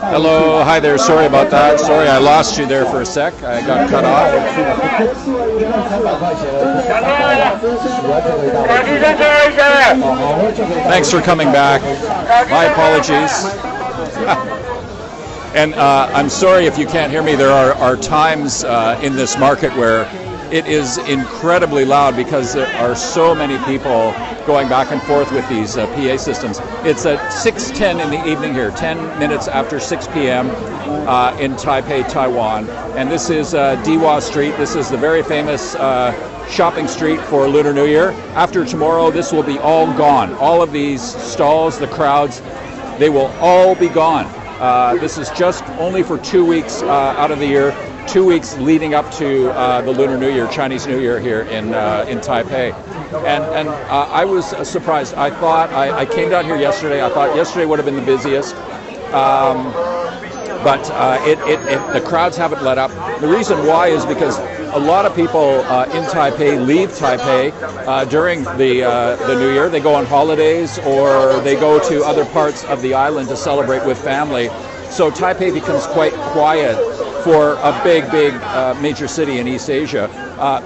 Hello, hi there, sorry about that. Sorry I lost you there for a sec. I got cut off. Thanks for coming back. My apologies. And I'm sorry if you can't hear me. There are times in this market where it is incredibly loud because there are so many people going back and forth with these PA systems. It's at 6:10 in the evening here, 10 minutes after 6 p.m. In Taipei, Taiwan. And this is Diwa Street. This is the very famous shopping street for Lunar New Year. After tomorrow, this will be all gone. All of these stalls, the crowds, they will all be gone. This is just only for 2 weeks out of the year. 2 weeks leading up to the Lunar New Year, Chinese New Year here in Taipei. And I was surprised. I thought, I came down here yesterday, I thought yesterday would have been the busiest. But the crowds haven't let up. The reason why is because a lot of people in Taipei leave Taipei during the New Year. They go on holidays or they go to other parts of the island to celebrate with family. So Taipei becomes quite quiet for a big major city in East Asia.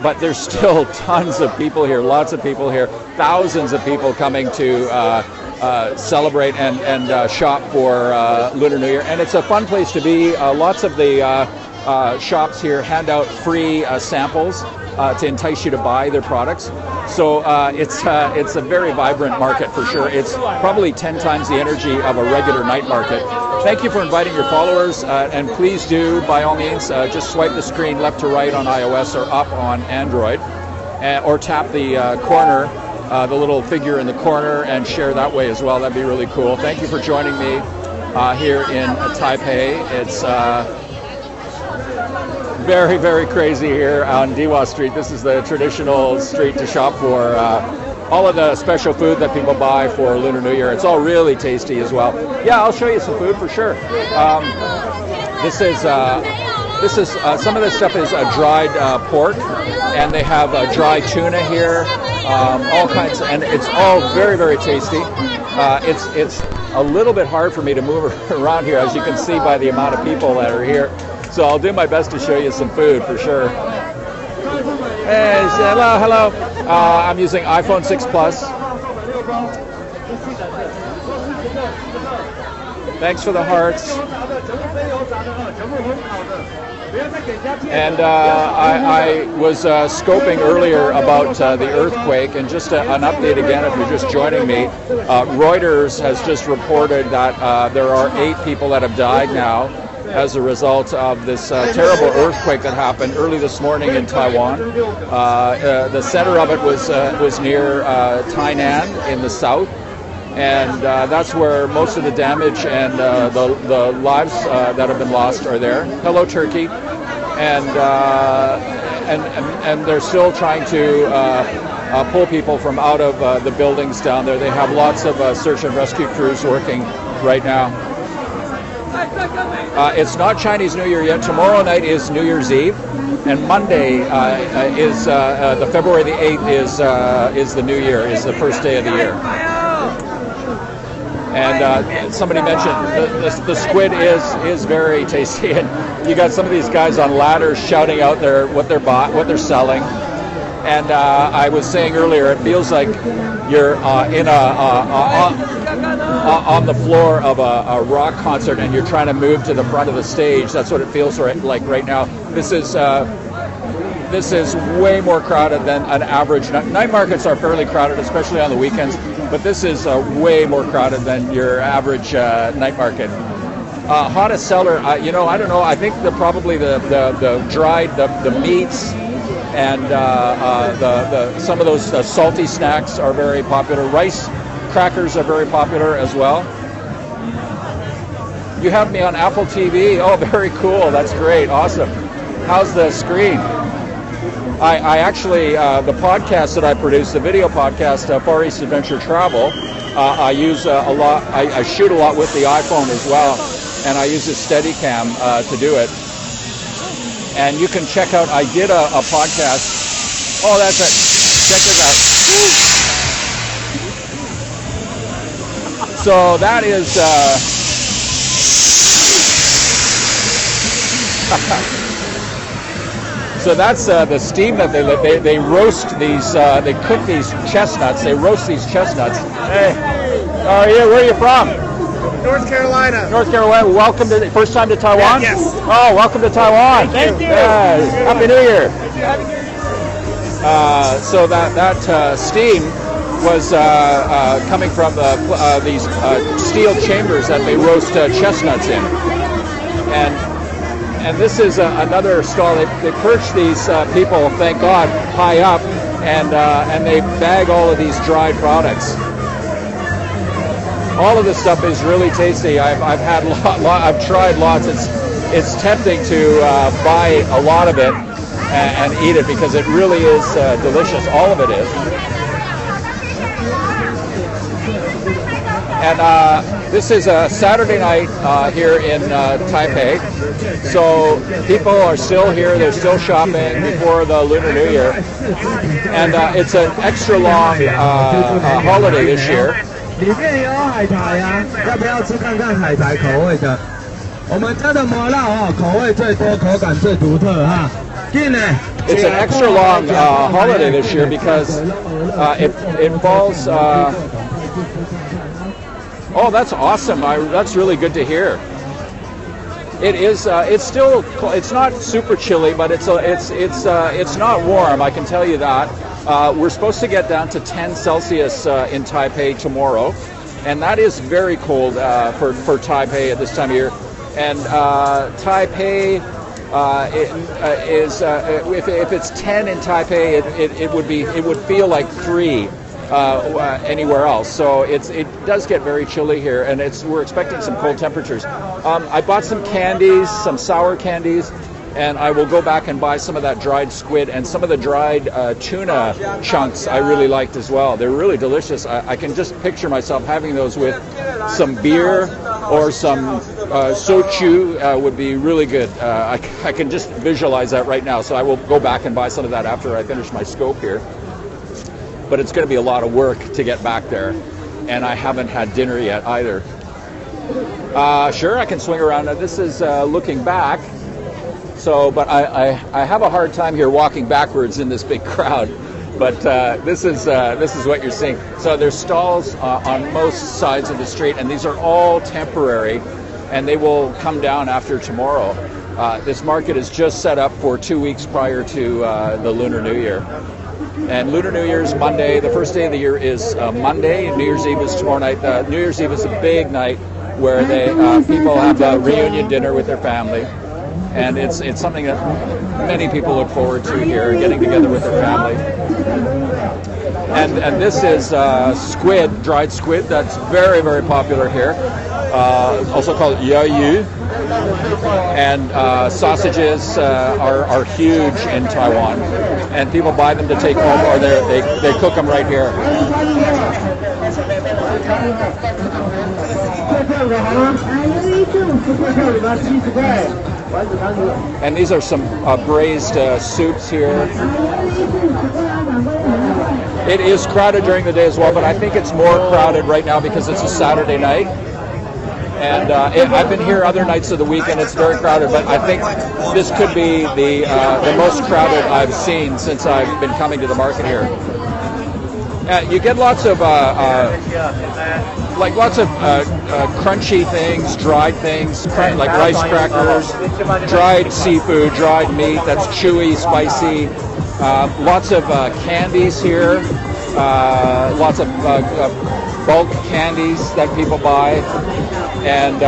But there's still tons of people here, lots of people here, thousands of people coming to celebrate and shop for Lunar New Year. And it's a fun place to be. Lots of the shops here hand out free samples to entice you to buy their products. So it's a very vibrant market for sure. It's probably 10 times the energy of a regular night market. Thank you for inviting your followers, and please do, by all means, just swipe the screen left to right on iOS or up on Android, or tap the corner, the little figure in the corner, and share that way as well. That'd be really cool. Thank you for joining me here in Taipei. It's very crazy here on Diwa Street. This is the traditional street to shop for all of the special food that people buy for Lunar New Year. It's all really tasty as well. Yeah, I'll show you some food for sure. This is some of this stuff is dried pork, and they have dry tuna here, all kinds, and it's all very tasty. It's a little bit hard for me to move around here, as you can see by the amount of people that are here. So I'll do my best to show you some food for sure. Hey, hello. I'm using iPhone 6 Plus. Thanks for the hearts. And I was scoping earlier about the earthquake, and just an update again if you're just joining me. Reuters has just reported that there are 8 people that have died now as a result of this terrible earthquake that happened early this morning in Taiwan. The center of it was near Tainan in the south, and that's where most of the damage and the lives that have been lost are there. Hello, Turkey. And they're still trying to pull people from out of the buildings down there. They have lots of search and rescue crews working right now. It's not Chinese New Year yet. Tomorrow night is New Year's Eve, and Monday is the February the 8th is the New Year, is the first day of the year. And somebody mentioned the squid is very tasty, and you got some of these guys on ladders shouting out what they're selling. And I was saying earlier, it feels like you're on the floor of a rock concert, and you're trying to move to the front of the stage. That's what it feels like right now. This is way more crowded than an average night markets are fairly crowded, especially on the weekends. But this is way more crowded than your average night market. Hottest seller, I don't know. I think probably the dried the meats. And some of those salty snacks are very popular. Rice crackers are very popular as well. You have me on Apple TV. Oh, very cool. That's great. Awesome. How's the screen? I actually, the podcast that I produce, the video podcast, FarEastAdvTravl, I use a lot. I shoot a lot with the iPhone as well, and I use a Steadicam to do it. And you can check out, I did a podcast Oh, that's it. Check this out. So that is. So that's the steam that they roast these. They cook these chestnuts. They roast these chestnuts. Hey, how are you? Where are you from? North Carolina. North Carolina. Welcome to first time to Taiwan. Yes. Oh, welcome to Taiwan. Thank you. Happy New Year. So that steam was coming from these steel chambers that they roast chestnuts in, and this is another stall. They perch these people, thank God, high up, and they bag all of these dried products. All of this stuff is really tasty. I've had I've tried lots. It's tempting to buy a lot of it and eat it because it really is delicious. All of it is. And this is a Saturday night here in Taipei. So people are still here. They're still shopping before the Lunar New Year. And it's an extra long holiday this year. 里面有海苔啊，要不要吃看看海苔口味的？我们家的麻辣哦，口味最多，口感最独特哈。It's an extra long holiday this year because it falls. Oh, that's awesome! That's really good to hear. It is. It's still. It's not super chilly, but it's not warm. I can tell you that. We're supposed to get down to 10 Celsius in Taipei tomorrow, and that is very cold for Taipei at this time of year. And Taipei is if it's 10 in Taipei, it would feel like 3 anywhere else. So it does get very chilly here, and we're expecting some cold temperatures. I bought some candies, some sour candies. And I will go back and buy some of that dried squid and some of the dried tuna chunks I really liked as well. They're really delicious. I can just picture myself having those with some beer or some soju would be really good. I can just visualize that right now. So I will go back and buy some of that after I finish my scope here. But it's going to be a lot of work to get back there. And I haven't had dinner yet either. Sure, I can swing around. Now, this is looking back. So, but I have a hard time here walking backwards in this big crowd. But this is what you're seeing. So there's stalls on most sides of the street, and these are all temporary, and they will come down after tomorrow. This market is just set up for 2 weeks prior to the Lunar New Year. And Lunar New Year is Monday. The first day of the year is Monday. New Year's Eve is tomorrow night. New Year's Eve is a big night where people have a reunion dinner with their family. And it's something that many people look forward to here, getting together with their family. And this is squid, dried squid. That's very, very popular here. Also called yayu. And sausages are huge in Taiwan. And people buy them to take home, or they cook them right here. And these are some braised soups here. It is crowded during the day as well, but I think it's more crowded right now because it's a Saturday night. And I've been here other nights of the week, and it's very crowded. But I think this could be the most crowded I've seen since I've been coming to the market here. You get lots of crunchy things, dried things, like rice crackers, dried seafood, dried meat that's chewy, spicy. Lots of candies here, lots of bulk candies that people buy, and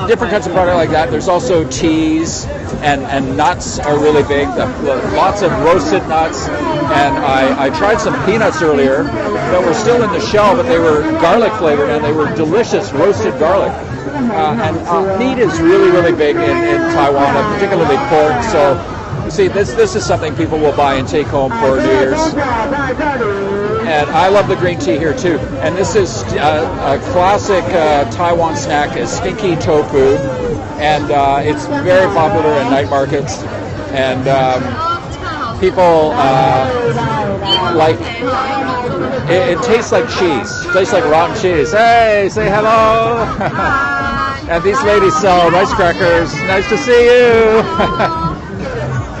different kinds of product like that. There's also teas, and nuts are really big. Lots of roasted nuts, and I tried some peanuts earlier that were still in the shell, but they were garlic flavored, and they were delicious roasted garlic. And meat is really, really big in Taiwan, and particularly pork. So, see, this is something people will buy and take home for New Year's. And I love the green tea here too. And this is a classic Taiwan snack, is stinky tofu, and it's very popular in night markets. And people like it tastes like cheese. It tastes like rotten cheese. Hey, say hello. And these ladies sell rice crackers. Nice to see you.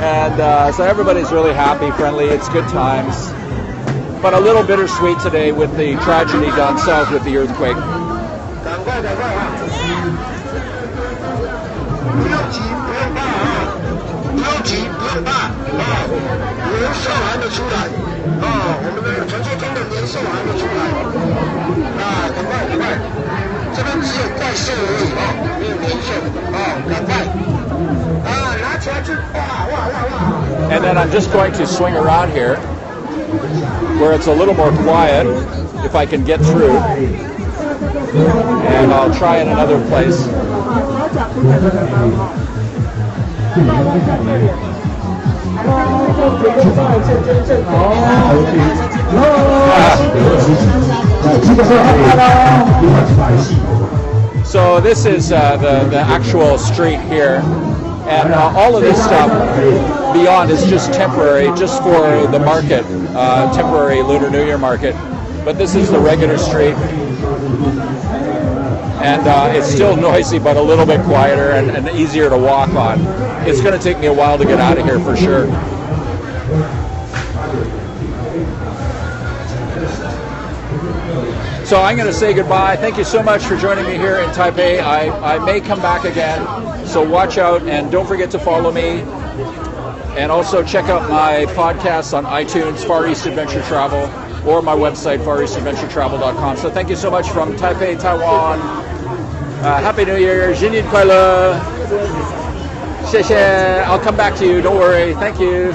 And so everybody's really happy, friendly. It's good times. But a little bittersweet today with the tragedy down south with the earthquake. And then I'm just going to swing around here where it's a little more quiet, if I can get through, and I'll try in another place. So this is the actual street here, and all of this stuff beyond is just temporary, just for the market, temporary Lunar New Year market. But this is the regular street, and it's still noisy, but a little bit quieter and easier to walk on. It's going to take me a while to get out of here for sure. So I'm going to say goodbye. Thank you so much for joining me here in Taipei. I may come back again, so watch out, and don't forget to follow me. And also check out my podcasts on iTunes, Far East Adventure Travel, or my website, FarEastAdvTravl.com. So thank you so much from Taipei, Taiwan. Happy New Year. 新年快乐. 谢谢. I'll come back to you. Don't worry. Thank you.